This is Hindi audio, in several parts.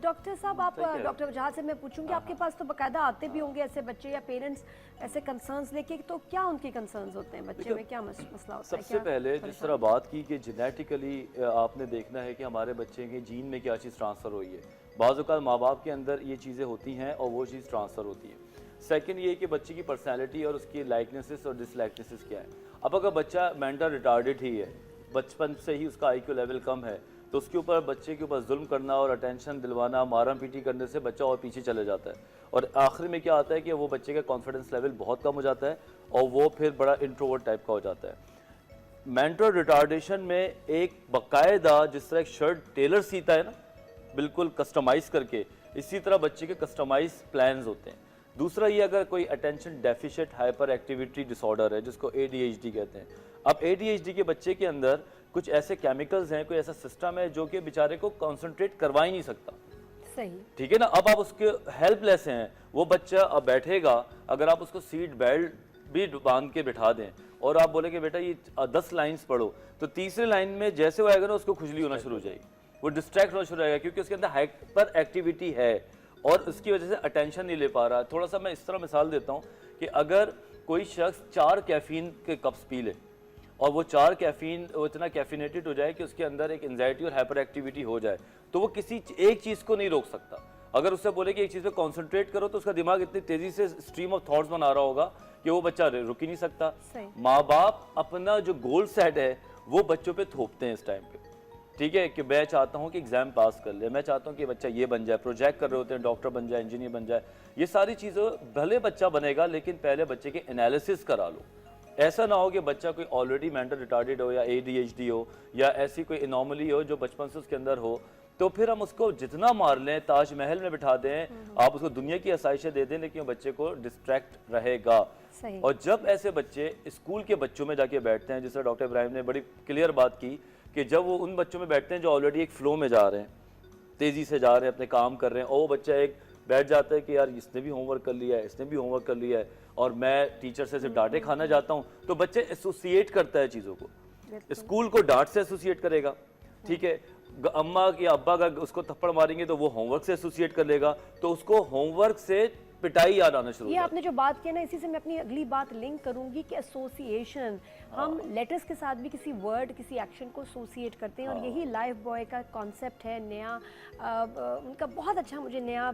डॉक्टर साहब आप डॉक्टर जहाँ से मैं पूछूंगी, आपके पास तो बाकायदा आते भी होंगे ऐसे बच्चे या पेरेंट्स ऐसे कंसर्न्स लेके, तो क्या उनके कंसर्न्स होते हैं बच्चे में, क्या मसला होता है? सबसे पहले जिस तरह बात की कि जेनेटिकली आपने देखना है कि हमारे बच्चे के जीन में क्या चीज़ ट्रांसफ़र हुई है। बाज़ औक़ात माँ बाप के अंदर ये चीज़ें होती हैं और वो चीज़ ट्रांसफ़र होती है। सेकंड ये कि बच्चे की पर्सनैलिटी और उसकी लाइकनेसेस और डिसलाइकनेसेस क्या है। अब अगर बच्चा मेंटल रिटार्डेड ही है, बचपन से ही उसका IQ लेवल कम है, तो उसके ऊपर बच्चे के ऊपर जुल्म करना और अटेंशन दिलवाना, मारम पीटी करने से बच्चा और पीछे चले जाता है। और आखिर में क्या आता है कि वो बच्चे का कॉन्फिडेंस लेवल बहुत कम हो जाता है और वो फिर बड़ा इंट्रोवर्ट टाइप का हो जाता है। मेंटल रिटार्डेशन में एक बाकायदा जिस तरह एक शर्ट टेलर सीता है ना, बिल्कुल कस्टमाइज़ करके, इसी तरह बच्चे के कस्टमाइज प्लान्स होते हैं। दूसरा ये, अगर कोई attention deficient hyper activity disorder है जिसको ADHD कहते हैं। अब ADHD के बच्चे के अंदर कुछ ऐसे केमिकल्स हैं, कोई ऐसा सिस्टम है जो कि बेचारे को कंसंट्रेट करवा ही नहीं सकता। सही, ठीक है ना। अब आप उसके हेल्पलेस हैं, वो बच्चा अब बैठेगा, अगर आप उसको सीट बेल्ट भी बांध के बिठा दें और आप बोले कि बेटा ये 10 लाइन्स पढ़ो, तो तीसरे लाइन में जैसे वो आएगा ना उसको खुजली होना शुरू हो जाएगी, वो डिस्ट्रैक्ट होना शुरू हो जाएगा, क्योंकि उसके अंदर हाइपर एक्टिविटी है और उसकी वजह से अटेंशन नहीं ले पा रहा। थोड़ा सा मैं इस तरह मिसाल देता हूँ कि अगर कोई शख्स 4 कैफीन के कप्स पी ले और वो 4 कैफीन वो इतना कैफिनेटेड हो जाए कि उसके अंदर एक एंजाइटी और हाइपर एक्टिविटी हो जाए, तो वो किसी एक चीज़ को नहीं रोक सकता। अगर उससे बोले कि एक चीज़ पे कॉन्सेंट्रेट करो, तो उसका दिमाग इतनी तेज़ी से स्ट्रीम ऑफ थॉट्स बना रहा होगा कि वो बच्चा रुक ही नहीं सकता। माँ बाप अपना जो गोल सेट है वो बच्चों पे थोपते हैं इस टाइम पे। ठीक है कि मैं चाहता हूँ कि एग्जाम पास कर ले, मैं चाहता हूँ कि बच्चा ये बन जाए, प्रोजेक्ट कर रहे होते हैं डॉक्टर बन जाए, इंजीनियर बन जाए, ये सारी चीज़ें भले बच्चा बनेगा लेकिन पहले बच्चे के एनालिसिस करा लो। ऐसा ना हो कि बच्चा कोई ऑलरेडी मेंटल रिटार्डेड हो या ADHD हो या ऐसी कोई एनॉमली हो जो बचपन से उसके अंदर हो, तो फिर हम उसको जितना मार लें, ताजमहल में बिठा दें, आप उसको दुनिया की आसाइशें दे दें, लेकिन बच्चे को डिस्ट्रैक्ट रहेगा। और जब ऐसे बच्चे स्कूल के बच्चों में जाके बैठते हैं, जिससे डॉक्टर इब्राहिम ने बड़ी क्लियर बात की कि जब वो उन बच्चों में बैठते हैं जो ऑलरेडी एक फ्लो में जा रहे हैं, तेज़ी से जा रहे हैं, अपने काम कर रहे हैं, और वो बच्चा एक बैठ जाता है कि यार इसने भी होमवर्क कर लिया है, इसने भी होमवर्क कर लिया है और मैं टीचर से सिर्फ डांटे खाना जाता हूँ, तो बच्चे एसोसिएट करता है चीज़ों को। स्कूल को डांट से एसोसिएट करेगा, ठीक है, अम्मा या अब्बा अगर उसको थप्पड़ मारेंगे तो वो होमवर्क से एसोसिएट कर लेगा, तो उसको होमवर्क से पिटाई याद आना शुरू। ये आपने जो बात की ना, इसी से मैं अपनी अगली बात लिंक करूंगी कि एसोसिएशन, हम लेटर्स के साथ भी किसी वर्ड, किसी एक्शन को एसोसिएट करते हैं और यही लाइफ बॉय का कॉन्सेप्ट है नया। उनका बहुत अच्छा मुझे नया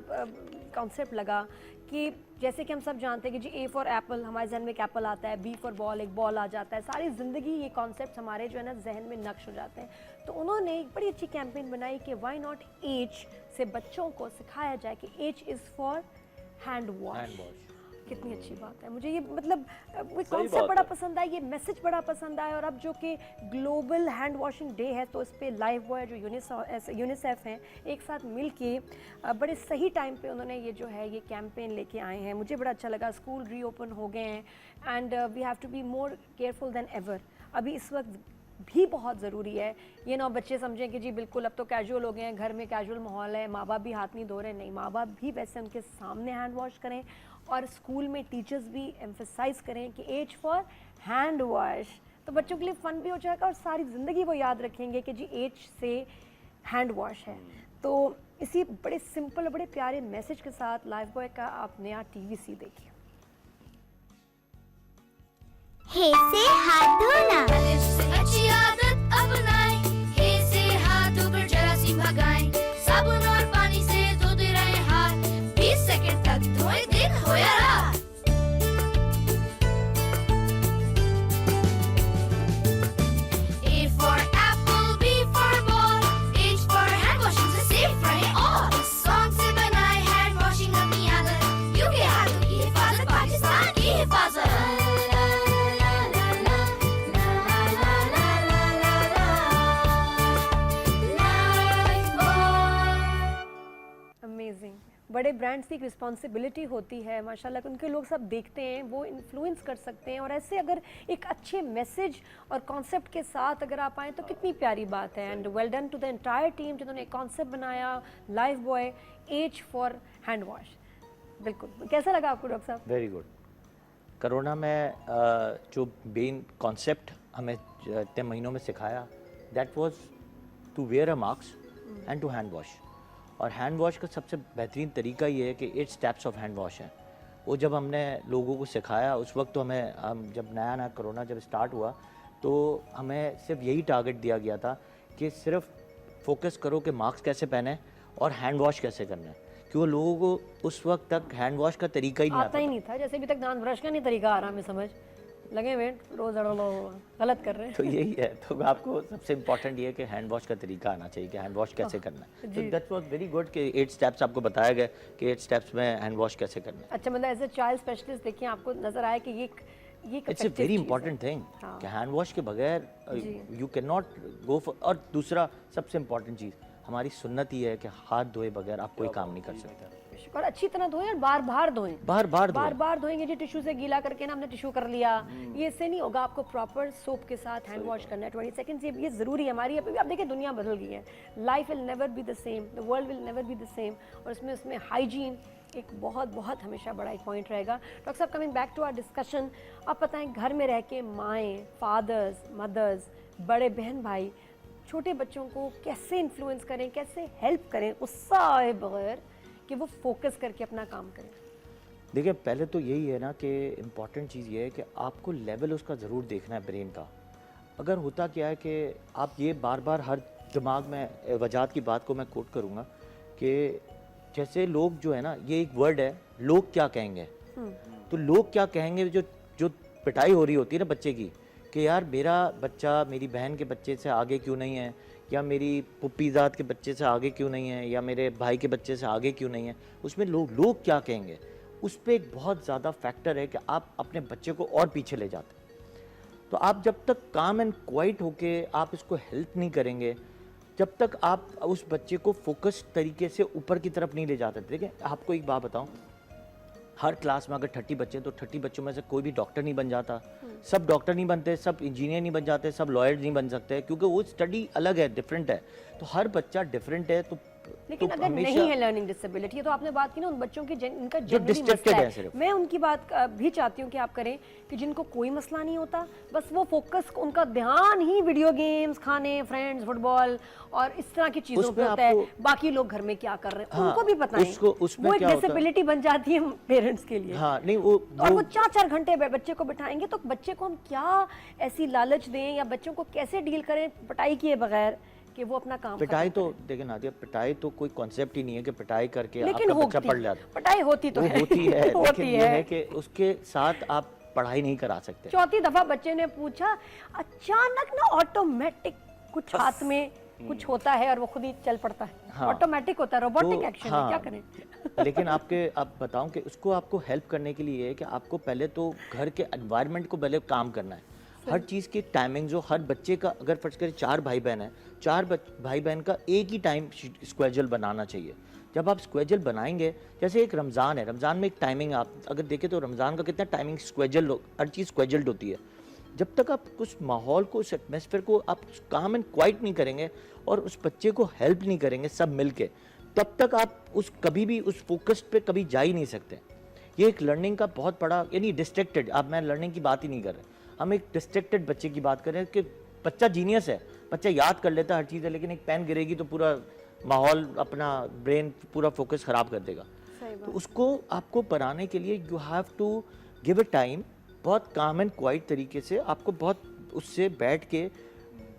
कॉन्सेप्ट लगा कि जैसे कि हम सब जानते हैं कि जी A फॉर एप्पल, हमारे जहन में एक एप्पल आता है, B फॉर बॉल, एक बॉल आ जाता है, सारी ज़िंदगी ये कॉन्सेप्ट हमारे जो है ना जहन में नक्श हो जाते हैं। तो उन्होंने एक बड़ी अच्छी कैंपेन बनाई कि वाई नॉट H से बच्चों को सिखाया जाए कि H is for hand wash. कितनी अच्छी बात है। मुझे ये मतलब कॉन्सेप्ट बड़ा पसंद आया, ये मैसेज बड़ा पसंद आया। और अब जो कि ग्लोबल हैंड वॉशिंग डे है, तो इस पे लाइफ बॉय जो यूनिसेफ हैं एक साथ मिल के बड़े सही टाइम पे उन्होंने ये जो है ये कैंपेन लेके आए हैं। मुझे बड़ा अच्छा लगा। स्कूल रीओपन हो गए हैं and we have to be more careful than ever. अभी इस वक्त भी बहुत ज़रूरी है ये ना बच्चे समझें कि जी बिल्कुल अब तो कैजुअल हो गए हैं, घर में कैजुअल माहौल है, माँ बाप भी हाथ नहीं धो रहे। नहीं, माँ बाप भी वैसे उनके सामने हैंड वॉश करें और स्कूल में टीचर्स भी एम्फेसाइज करें कि H फॉर हैंड वॉश, तो बच्चों के लिए फ़न भी हो जाएगा और सारी ज़िंदगी वो याद रखेंगे कि जी H से हैंड वॉश है। तो इसी बड़े सिंपल और बड़े प्यारे मैसेज के साथ लाइफ बॉय का आप नया TVC देखिए। हे से हाथ धोना, अच्छी आदत अपनाएं, हे से हाथ धोकर जरासीम भगाएं, साबुन और पानी से धोते रहें हाथ, 20 सेकंड तक धोएं दिन हो या रात। A for apple, B for ball, H for hand washing से safe रहें all। इस सॉन्ग से बनाए हैंड वॉशिंग अपनी आदत, क्योंकि हाथों की हिफाजत पाकिस्तान की हिफाजत। बड़े ब्रांड्स की एक रिस्पॉन्सिबिलिटी होती है माशाल्लाह, उनके लोग सब देखते हैं, वो इन्फ्लुएंस कर सकते हैं। और ऐसे अगर एक अच्छे मैसेज और कॉन्सेप्ट के साथ अगर आप आएँ तो कितनी प्यारी बात है। And well done to the entire team जिन्होंने एक कॉन्सेप्ट बनाया Lifebuoy H for hand wash. बिल्कुल, कैसा लगा आपको डॉक्टर साहब? Very good. कोरोना में जो मेन कॉन्सेप्ट हमें इतने महीनों में सिखाया, that was to wear a mask and to hand wash. और हैंड वॉश का सबसे बेहतरीन तरीका ये है कि 8 स्टेप्स ऑफ हैंड वॉश हैं। वो जब हमने लोगों को सिखाया उस वक्त तो हम जब नया कोरोना जब स्टार्ट हुआ तो हमें सिर्फ यही टारगेट दिया गया था कि सिर्फ फोकस करो कि मास्क कैसे पहने और हैंड वॉश कैसे करना है, क्योंकि लोगों को उस वक्त तक हैंड वॉश का तरीका ही नहीं आता ही नहीं था, जैसे अभी तक दांत ब्रश का नहीं तरीका आ रहा, हमें समझ लगे हुए रोज गलत कर रहे हैं। तो यही है, तो आपको सबसे इम्पोर्टेंट ये है कि हैंड वॉश का तरीका आना चाहिए कि हैंड वॉश कैसे करना है। तो दैट वाज वेरी गुड कि 8 स्टेप्स आपको बताया गया कि 8 स्टेप्स में हैंड वॉश कैसे करना है। अच्छा, मतलब एज ए चाइल्ड स्पेशलिस्ट देखिए आपको नजर आया कि ये it's a very important thing कि हैंड वॉश के बगैर you can not go for. और दूसरा सबसे इम्पोर्टेंट चीज़ हमारी सुन्नत ये है कि हाथ धोए बगैर आप कोई काम नहीं कर सकते, और अच्छी तरह धोएं और बार बार धोएं, बार बार धोएंगे जी, टिश्यू से गीला करके ना हमने टिश्यू कर लिया, ये इससे नहीं होगा। आपको प्रॉपर सोप के साथ हैंड वॉश करना है 20 सेकंड्स, ये ज़रूरी है। हमारी अभी आप देखिए दुनिया बदल गई है, life will never be the same, the world will never be the same, और उसमें हाइजीन एक बहुत हमेशा बड़ा एक पॉइंट रहेगा। डॉक्टर साहब, coming back to our discussion, आप बताएं घर में रह के माएँ, फादर्स, मदर्स, बड़े बहन भाई छोटे बच्चों को कैसे इन्फ्लुएंस करें, कैसे हेल्प करें गुस्सा आए बगैर कि वो फोकस करके अपना काम करें? देखिए पहले तो यही है ना कि इम्पॉर्टेंट चीज़ ये है कि आपको लेवल उसका ज़रूर देखना है ब्रेन का। अगर होता क्या है कि आप ये बार बार हर दिमाग में वजाहत की बात को मैं कोट करूँगा कि जैसे लोग जो है ना, ये एक वर्ड है लोग क्या कहेंगे, तो लोग क्या कहेंगे जो पिटाई हो रही होती है ना बच्चे की कि यार मेरा बच्चा मेरी बहन के बच्चे से आगे क्यों नहीं है, या मेरी पुप्पीज़ात के बच्चे से आगे क्यों नहीं है, या मेरे भाई के बच्चे से आगे क्यों नहीं है, उसमें लोग क्या कहेंगे, उस पर एक बहुत ज़्यादा फैक्टर है कि आप अपने बच्चे को और पीछे ले जाते हैं। तो आप जब तक काम एंड क्वाइट होके आप इसको हेल्प नहीं करेंगे, जब तक आप उस बच्चे को फोकस तरीके से ऊपर की तरफ नहीं ले जाते। देखिए आपको एक बात बताऊं, हर क्लास में अगर 30 बच्चे हैं तो 30 बच्चों में से कोई भी डॉक्टर नहीं बन जाता, सब डॉक्टर नहीं बनते, सब इंजीनियर नहीं बन जाते, सब लॉयर नहीं बन सकते, क्योंकि वो स्टडी अलग है, डिफरेंट है। तो हर बच्चा डिफरेंट है। लेकिन तो अगर नहीं है लर्निंग डिसेबिलिटी, तो आपने बात की ना उन बच्चों की इनका जनरली डिस्ट्रैक्टेड मसला है सिर्फ। मैं उनकी बात भी चाहती हूँ कि आप करें कि जिनको कोई मसला नहीं होता, बस वो फोकस उनका ध्यान ही वीडियो गेम्स, खाने, फ्रेंड्स, फुटबॉल और इस तरह की चीजों पे होता है, बाकी लोग घर में क्या कर रहे हैं उनको भी पता नहीं, वो एक डिसेबिलिटी बन जाती है पेरेंट्स के लिए। हाँ, नहीं वो और वो 4-4 घंटे बच्चे को बिठाएंगे, तो बच्चे को हम क्या ऐसी लालच दें या बच्चों को कैसे डील करें पिटाई किए बगैर कि वो अपना काम पिटाई तो देखिए नादिया, पिटाई तो कोई कॉन्सेप्ट ही नहीं है कि पिटाई करके लेकिन आपका बच्चा पढ़ जाता। पिटाई होती तो है, होती है, लेकिन ये है है कि उसके साथ आप पढ़ाई नहीं करा सकते। चौथी दफा बच्चे ने पूछा, अचानक ना ऑटोमेटिक कुछ हाथ में कुछ होता है और वो खुद ही चल पड़ता है, ऑटोमेटिक होता है, रोबोटिक एक्शन है, क्या करें? लेकिन आप बताऊं कि उसको आपको हेल्प करने के लिए है कि आपको पहले तो घर के एनवायरनमेंट को पहले काम करना है। हर चीज़ की टाइमिंग जो हर बच्चे का, अगर फर्ज करें 4 भाई बहन है, 4 भाई बहन का एक ही टाइम स्केड्यूल बनाना चाहिए। जब आप स्केड्यूल बनाएंगे, जैसे एक रमज़ान है, रमज़ान में एक टाइमिंग आप अगर देखें तो रमज़ान का कितना टाइमिंग स्केड्यूल, हर चीज़ स्केड्यूल्ड होती है। जब तक आप उस माहौल को, उस एटमॉस्फेयर को आप काम एंड क्वाइट नहीं करेंगे और उस बच्चे को हेल्प नहीं करेंगे सब मिल के, तब तक आप कभी भी उस फोकस पे कभी जा ही नहीं सकते। ये एक लर्निंग का बहुत बड़ा, यानी डिस्ट्रैक्टेड, अब मैं लर्निंग की बात ही नहीं कर रहा, हम एक डिस्ट्रैक्टेड बच्चे की बात कर रहे हैं कि बच्चा जीनियस है, बच्चा याद कर लेता हर चीज़ है, लेकिन एक पेन गिरेगी तो पूरा माहौल, अपना ब्रेन पूरा फोकस ख़राब कर देगा। तो उसको आपको पढ़ाने के लिए you have to give a time, बहुत काम एंड क्वाइट तरीके से आपको बहुत उससे बैठ के,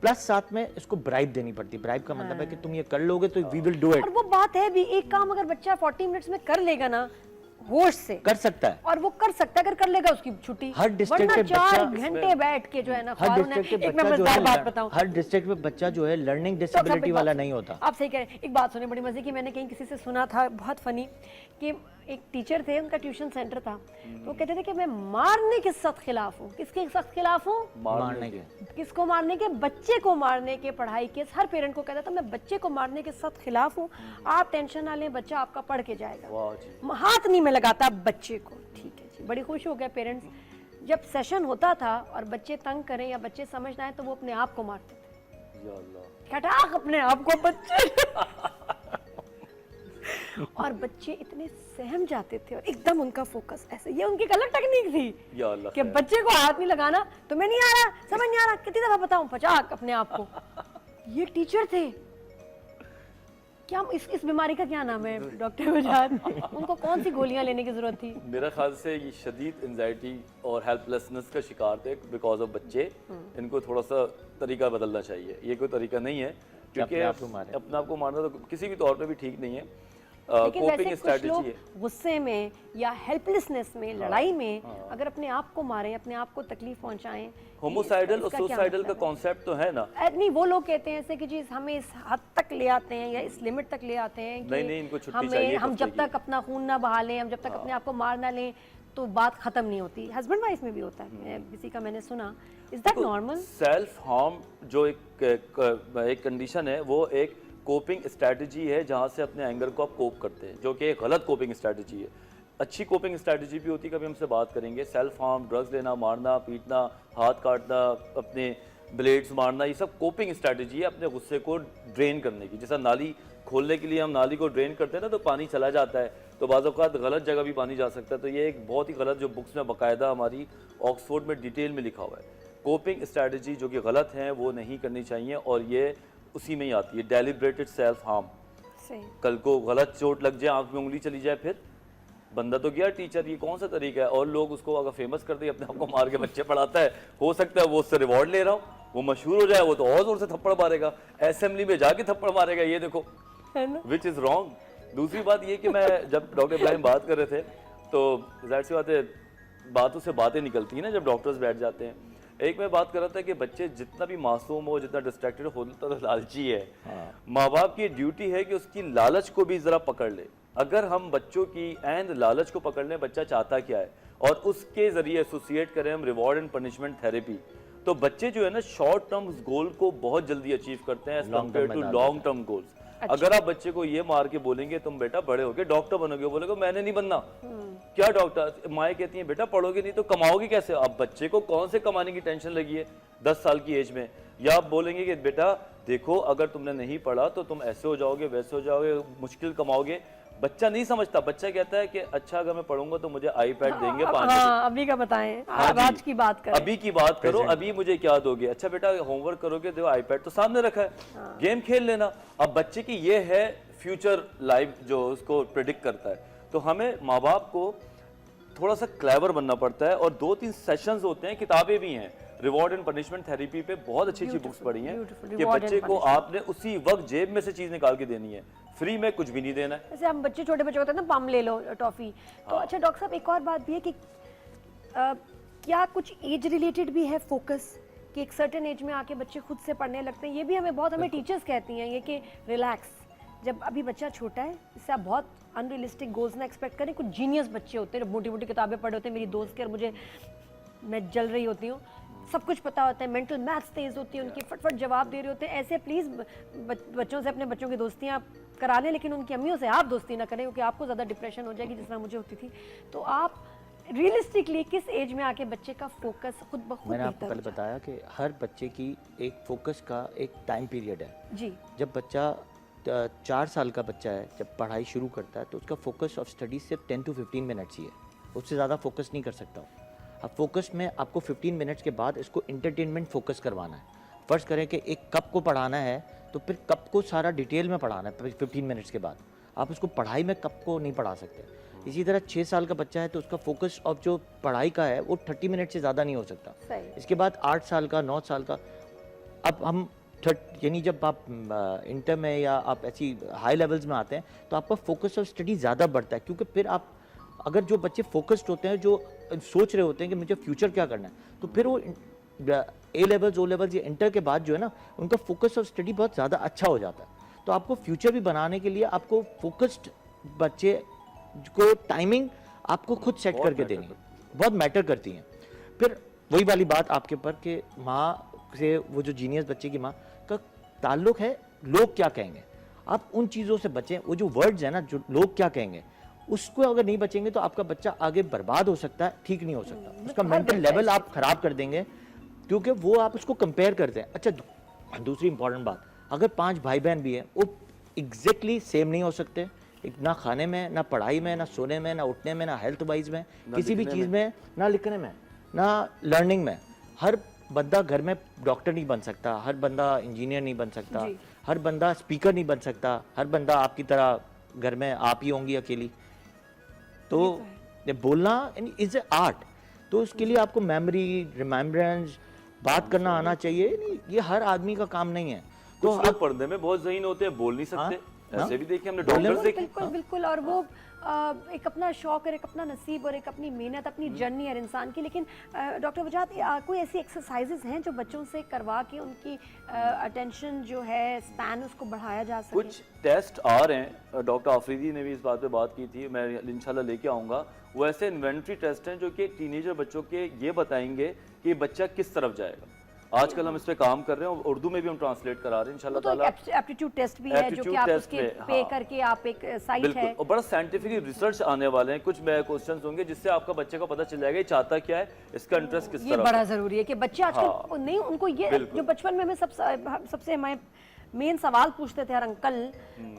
प्लस साथ में इसको ब्राइब देनी पड़ती है। ब्राइब का मतलब है कि तुम ये कर लोगे तो वी विल डू इट। और वो बात है भी, एक काम अगर बच्चा 40 मिनट्स में कर लेगा ना, होश से कर सकता है, और वो कर सकता है, अगर कर लेगा उसकी छुट्टी। हर डिस्ट्रिक्ट में 4 घंटे बैठ के जो है ना, हर डिस्ट्रिक्ट में एक मैं बच्चा जो मजेदार बात है, बताऊं, हर डिस्ट्रिक्ट में बच्चा जो है लर्निंग डिसेबिलिटी वाला नहीं होता। आप सही कह रहे हैं। एक बात सुने बड़ी मजे की, मैंने कहीं किसी से सुना था, बहुत फनी, कि एक टीचर थे, उनका ट्यूशन सेंटर था, तो कहते थे कि मैं मारने के सख्त खिलाफ हूँ। किसके सख्त खिलाफ हूँ? मारने के। किसको मारने के? बच्चे को मारने के। पढ़ाई के हर पेरेंट को कहता था मैं बच्चे को मारने के सख्त खिलाफ हूँ, आप टेंशन ना लें, बच्चा आपका पढ़ के जाएगा, हाथ नहीं मैं लगाता बच्चे को। ठीक है जी, बड़ी खुश हो गए पेरेंट्स। जब सेशन होता था और बच्चे तंग करें या बच्चे समझ ना आए तो वो अपने आप को मारते थे, खटाक अपने आप को बच्चे और बच्चे इतने सहम जाते थे और एकदम उनका फोकस ऐसे, ये उनकी एक अलग टेक्निक थी कि बच्चे को हाथ नहीं लगाना, तुम्हें नहीं आ रहा, समझ नहीं आ रहा, कितनी दफा बताऊं, पचाक अपने आप को। ये टीचर थे, क्या इस बीमारी का क्या नाम है डॉक्टर वजाद? उनको कौन सी गोलियां लेने की जरूरत थी? मेरा ख्याल से ये शदीद एंजाइटी और हेल्पलेसनेस का शिकार थे बिकॉज ऑफ बच्चे। इनको थोड़ा सा तरीका बदलना चाहिए, ये कोई तरीका नहीं है क्योंकि अपने आप को मारना तो किसी भी तौर पे भी ठीक नहीं है। लेकिन वैसे कोपिंग कुछ स्ट्रेटजी लोग है। गुस्से में या हेल्पलेसनेस में, लड़ाई में अगर अपने आप को मारें, अपने आप को तकलीफ पहुंचाएं, होमोसाइडल और इसका क्या सुसाइडल का मतलब है? कॉन्सेप्ट तो है ना। नहीं, वो लोग कहते हैं ऐसे कि चीज हमें इस हद तक ले आते हैं या इस लिमिट तक ले आते हैं कि नहीं, इनको छुट्टी हमें चाहिए हम हफ्ते जब की। तक अपना खून ना बहा लें, हम जब तक अपने आप को मार ना लें तो बात खत्म नहीं होती। हस्बैंड वाइफ में भी होता है, किसी का मैंने सुना। Is that normal? Self harm जो एक कंडीशन है, वो एक कोपिंग स्ट्रेटजी है जहाँ से अपने एंगर को आप कोप करते हैं, जो कि एक गलत कोपिंग स्ट्रेटजी है। अच्छी कोपिंग स्ट्रेटजी भी होती है, कभी हमसे बात करेंगे। सेल्फ हार्म, ड्रग्स लेना, मारना पीटना, हाथ काटना, अपने ब्लेड्स मारना, ये सब कोपिंग स्ट्रेटजी है अपने गुस्से को ड्रेन करने की। जैसा नाली खोलने के लिए हम नाली को ड्रेन करते हैं ना, तो पानी चला जाता है, तो बाज़ औक़ात गलत जगह भी पानी जा सकता है। तो ये एक बहुत ही गलत, जो बुक्स में बाकायदा हमारी ऑक्सफोर्ड में डिटेल में लिखा हुआ है, कोपिंग स्ट्रेटजी जो कि गलत हैं वो नहीं करनी चाहिए, और ये उसी में ही आती है, डेलिब्रेटेड सेल्फ हार्म। सही। कल को गलत चोट लग जाए, आंख में उंगली चली जाए, फिर बंदा तो गया टीचर, ये कौन सा तरीका है? और लोग उसको अगर फेमस कर दे, अपने आप को मार के बच्चे पढ़ाता है, हो सकता है वो उससे रिवॉर्ड ले रहा हो, वो मशहूर हो जाए, वो तो और जोर से थप्पड़ मारेगा, असेंबली में जाके थप्पड़ मारेगा, ये देखो, विच इज़ रॉन्ग। दूसरी बात ये कि मैं जब डॉक्टर इब्राहिम बात कर रहे थे, तो जाहिर सी बात है बातों से बातें निकलती हैं ना जब डॉक्टर्स बैठ जाते हैं। एक मैं बात कर रहा था कि बच्चे जितना भी मासूम हो, जितना डिस्ट्रैक्टेड हो, तो लालची है। माँ बाप की ड्यूटी है कि उसकी लालच को भी ज़रा पकड़ ले। अगर हम बच्चों की एंड लालच को पकड़ लें, बच्चा चाहता क्या है, और उसके ज़रिए एसोसिएट करें हम रिवॉर्ड एंड पनिशमेंट थेरेपी, तो बच्चे जो है ना शॉर्ट टर्म गोल को बहुत जल्दी अचीव करते हैं as compare to long term goals. अगर आप बच्चे को ये मार के बोलेंगे तुम बेटा बड़े होके डॉक्टर बनोगे, बोलेगा मैंने नहीं बनना। क्या डॉक्टर? माएँ कहती हैं बेटा पढ़ोगे नहीं तो कमाओगे कैसे? अब बच्चे को कौन से कमाने की टेंशन लगी है 10 साल की एज में? या आप बोलेंगे कि बेटा देखो अगर तुमने नहीं पढ़ा तो तुम ऐसे हो जाओगे, वैसे हो जाओगे, मुश्किल कमाओगे। बच्चा नहीं समझता, बच्चा कहता है कि अच्छा अगर मैं पढ़ूंगा तो मुझे आईपैड देंगे 5 अभी का बताएं, आज की बात करें। अभी की बात करो, अभी मुझे क्या दोगे? अच्छा बेटा होमवर्क करोगे, देखो आईपैड तो सामने रखा है, गेम खेल लेना। अब बच्चे की ये है फ्यूचर लाइफ जो उसको प्रेडिक्ट करता है। तो हमें माँ बाप को थोड़ा सा क्लेवर बनना पड़ता है, और 2-3 सेशंस होते हैं, किताबें भी हैं, रिवॉर्ड एंड पनिशमेंट थेरेपी पे बहुत अच्छी बुक्स पढ़ी हैं कि बच्चे को आपने उसी वक्त जेब में से चीज निकाल के देनी है, फ्री में कुछ भी नहीं देना है। जैसे हम बच्चे, छोटे बच्चे होते हैं ना, पम ले लो, टॉफी। तो अच्छा डॉक्टर साहब, एक और बात भी है कि क्या कुछ एज रिलेटेड भी है फोकस, कि एक सर्टेन एज में आके बच्चे खुद से पढ़ने लगते हैं? ये भी हमें टीचर्स कहती हैं ये कि रिलैक्स, जब अभी बच्चा छोटा है, इससे आप बहुत अनरियलिस्टिक गोल्स ना एक्सपेक्ट करें। कुछ जीनियस बच्चे होते हैं, मोटी मोटी किताबें पढ़े होते हैं, मेरी दोस्त के, और मैं जल रही होती हूँ, सब कुछ पता होता है, मेंटल मैथ्स तेज होती है उनकी, फटफट जवाब दे रहे होते हैं। ऐसे प्लीज़ बच्चों से, अपने बच्चों की दोस्तियाँ करा लें, लेकिन उनकी अम्मियों से आप दोस्ती ना करें, क्योंकि आपको ज़्यादा डिप्रेशन हो जाएगी जिस तरह मुझे होती थी। तो आप रियलिस्टिकली किस एज में आके बच्चे का फोकस खुद ब खुद मैंने आपको पहले बताया कि हर बच्चे की एक फोकस का एक टाइम पीरियड है जी। जब बच्चा 4 साल का बच्चा है, जब पढ़ाई शुरू करता है तो उसका फोकस ऑफ स्टडी सिर्फ 10 to 15 मिनट्स ही है, उससे ज़्यादा फोकस नहीं कर सकता। अब फोकस में आपको 15 मिनट्स के बाद इसको इंटरटेनमेंट फोकस करवाना है। फ़र्ज़ करें कि एक कप को पढ़ाना है तो फिर कप को सारा डिटेल में पढ़ाना है 15 मिनट्स के बाद। आप उसको पढ़ाई में कप को नहीं पढ़ा सकते। इसी तरह 6 साल का बच्चा है तो उसका फोकस ऑफ जो पढ़ाई का है वो 30 मिनट से ज़्यादा नहीं हो सकता। इसके बाद 8 साल का, 9 साल का, अब हम यानी जब आप इंटर में या आप ऐसी हाई लेवल्स में आते हैं तो आपका फोकस ऑफ स्टडी ज़्यादा बढ़ता है, क्योंकि फिर आप अगर जो बच्चे फोकस्ड होते हैं, जो सोच रहे होते हैं कि मुझे फ्यूचर क्या करना है, तो फिर वो ए लेवल्स, ओ लेवल्स या इंटर के बाद जो है ना, उनका फोकस ऑफ स्टडी बहुत ज़्यादा अच्छा हो जाता है। तो आपको फ्यूचर भी बनाने के लिए आपको फोकस्ड बच्चे को टाइमिंग आपको खुद सेट करके देनी है, बहुत मैटर करती हैं। फिर वही वाली बात आपके पर कि माँ से, वो जो जीनियस बच्चे की माँ का ताल्लुक है लोग क्या कहेंगे, आप उन चीज़ों से बचें। वो जो वर्ड्स है ना, जो लोग क्या कहेंगे, उसको अगर नहीं बचेंगे तो आपका बच्चा आगे बर्बाद हो सकता है, ठीक नहीं हो सकता। उसका मेंटल लेवल आप खराब कर देंगे, क्योंकि वो आप उसको कंपेयर करते हैं। अच्छा, दूसरी इंपॉर्टेंट बात, अगर 5 भाई बहन भी हैं, वो एग्जैक्टली सेम नहीं हो सकते, ना खाने में, ना पढ़ाई में, ना सोने में, ना उठने में, ना हेल्थ वाइज में, किसी भी चीज़ में, ना लिखने में, ना लर्निंग में। हर बंदा घर में डॉक्टर नहीं बन सकता, हर बंदा इंजीनियर नहीं बन सकता, हर बंदा स्पीकर नहीं बन सकता, हर बंदा आपकी तरह घर में आप ही होंगी अकेली। तो ये बोलना इज ए आर्ट, तो उसके लिए आपको मेमोरी, रिमेम्बरेंस, बात करना आना चाहिए। नहीं, ये हर आदमी का काम नहीं है। तो कुछ लोग पर्दे में बहुत ज़हीन होते हैं, बोल नहीं सकते, हाँ? ऐसे भी देखे हमने, बोलने डॉक्टर्स में देखे। बिल्कुल बिल्कुल, और वो एक अपना शौक और एक अपना नसीब और एक अपनी मेहनत, अपनी जर्नी है इंसान की। लेकिन डॉक्टर वजाहत, कोई ऐसी एक्सरसाइजेज हैं जो बच्चों से करवा के उनकी अटेंशन जो है, स्पैन, उसको बढ़ाया जा सके? कुछ टेस्ट आ रहे हैं, डॉक्टर आफरीदी ने भी इस बात पे बात की थी, मैं इंशाल्लाह लेके आऊँगा। वो ऐसे इन्वेंट्री टेस्ट हैं जो कि टीनेजर बच्चों के ये बताएंगे कि बच्चा किस तरफ जाएगा। आजकल हम इस पे काम कर रहे हैं, उर्दू में भी हम ट्रांसलेट करा रहे हैं इंशाल्लाह ताला। एप्टीट्यूड टेस्ट भी है जो कि आप उसके पे करके, आप एक साइट है, बिल्कुल, और बड़ा साइंटिफिक रिसर्च आने वाले हैं, कुछ क्वेश्चंस होंगे जिससे आपका बच्चे को पता चल जाएगा ये चाहता क्या है, इसका इंटरेस्ट किस ये तरफ बड़ा है। जरूरी है कि बच्चे आजकल नहीं, उनको ये जो बचपन में हमें सबसे हमारे मेन सवाल पूछते थे हर अंकल,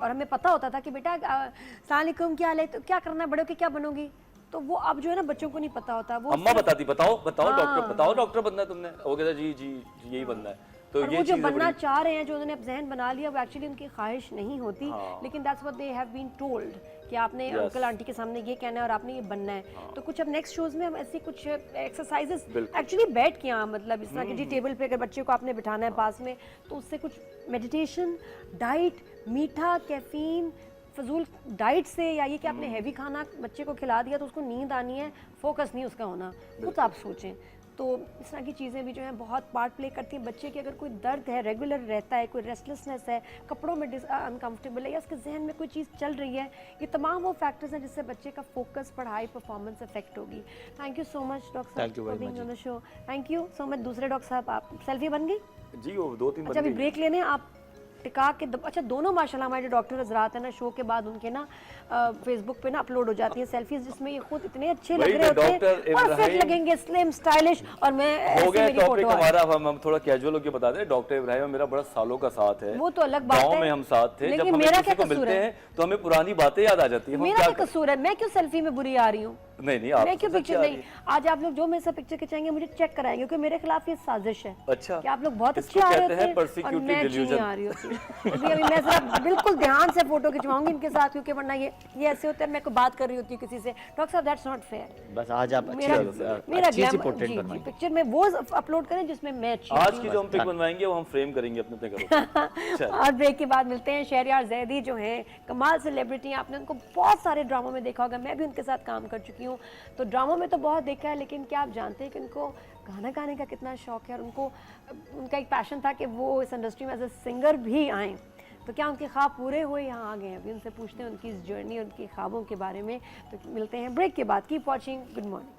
और हमें पता होता था कि बेटा अस्सलाम वालेकुम, क्या हाल है, तो क्या करना है, बड़े होके क्या बनोगी, तो वो अब जो है ना बच्चों को नहीं पता होता। वो अम्मा बताती, बताओ बताओ हाँ। डॉक्टर, बताओ डॉक्टर बनना है तुमने, वो कहता जी जी यही बनना है। तो और ये वो जो चीज़ें बनना बड़ी- चाह रहे हैं, जो उन्होंने अब जहन बना लिया, वो एक्चुअली उनकी ख्वाहिश नहीं होती, लेकिन that's what they have been told कि आपने अंकल आंटी के सामने ये कहना है और आपने ये बनना है। तो कुछ अब नेक्स्ट शोज में हम ऐसी कुछ एक्सरसाइजेस एक्चुअली बैठ के, मतलब इस तरह की जी टेबल पे अगर बच्चे को आपने बिठाना है पास में, तो उससे कुछ मेडिटेशन, डाइट, मीठा, कैफीन, फजूल डाइट से, या ये कि आपने हैवी खाना बच्चे को खिला दिया तो उसको नींद आनी है, फोकस नहीं उसका होना, खुद आप सोचें। तो इस तरह की चीज़ें भी जो हैं बहुत पार्ट प्ले करती हैं। बच्चे की अगर कोई दर्द है, रेगुलर रहता है, कोई रेस्टलेसनेस है, कपड़ों में अनकंफर्टेबल है, या उसके जहन में कोई चीज़ चल रही है, ये तमाम वो फैक्टर्स हैं जिससे बच्चे का फोकस, पढ़ाई, परफॉर्मेंस अफेक्ट होगी। Thank you so much doctor Thank you साहब very for being much. On the show. Thank you so much. दूसरे डॉक्टर साहब, आप सेल्फी बन गई? जी वो 2-3 अच्छा, अभी बन गई। ब्रेक लेने आप टिका के अच्छा, दोनों माशाल्लाह हमारे जो डॉक्टर हजरात हैं ना, शो के बाद उनके ना फेसबुक पे ना अपलोड हो जाती हैं सेल्फीज, जिसमें ये खुद इतने अच्छे लग वही रहे तो होते हैं, डॉक्टर परफेक्ट इब्राहिम- लगेंगे, स्लिम, स्टाइलिश, और मैं हो ऐसे गया मेरी टॉपिक फोटो आ रही। हमारा, हम थोड़ा कैजुअल होकर बता दें। डॉक्टर इब्राहिम मेरा बड़ा सालों का साथ है, वो तो अलग बात गांव है, में हम साथ थे। जब लेकिन हम मेरा किसी क्या को कसूर मिलते है? हैं तो हमें पुरानी बातें याद आ जाती है। हम मेरा क्या क्या कसूर है? मैं क्यों सेल्फी में बुरी आ रही हूँ? नहीं आप मैं क्यों सबसे पिक्चर अच्छी आ नहीं? रही है। आज आप लोग जो मेरे साथ पिक्चर खिंचाएंगे मुझे चेक कराएंगे, क्योंकि मेरे खिलाफ ये साजिश है अच्छा, कि आप लोग बहुत इसको अच्छे आ रहे कहते होते हैं हैं और persecutive मैं अच्छी नहीं delusion। आ रही होती। अभी मैं जरा बिल्कुल ध्यान से फोटो खिंचवाऊंगी इनके साथ, क्योंकि वरना ये ऐसे होता है, मैं कोई बात कर रही होती हूँ किसी से, डॉक्टर साहब दैट्स नॉट फेयर। बस आज आप मेरा अच्छी सी पोर्ट्रेट जी बनवाएंगे। पिक्चर में वो अपलोड करें जिसमें मैं अच्छी आज की जो हम पिक बनवाएंगे वो हम फ्रेम करेंगे अपने अपने घरों। और ब्रेक के बाद मिलते हैं। शहरयार जैदी जो हैं कमाल सेलिब्रिटी, आपने उनको बहुत सारे ड्रामों में देखा होगा, मैं भी उनके साथ काम कर चुकी हूँ, तो ड्रामों में तो बहुत देखा है, लेकिन क्या आप जानते हैं कि उनको गाना गाने का कितना शौक है, और उनका एक पैशन था कि वो इस इंडस्ट्री में एज ए सिंगर भी आएँ। तो क्या उनके ख्वाब पूरे हुए? यहाँ आ गए हैं, अभी उनसे पूछते हैं उनकी इस जर्नी, उनके ख्वाबों के बारे में। तो मिलते हैं ब्रेक के बाद। Keep watching, good morning.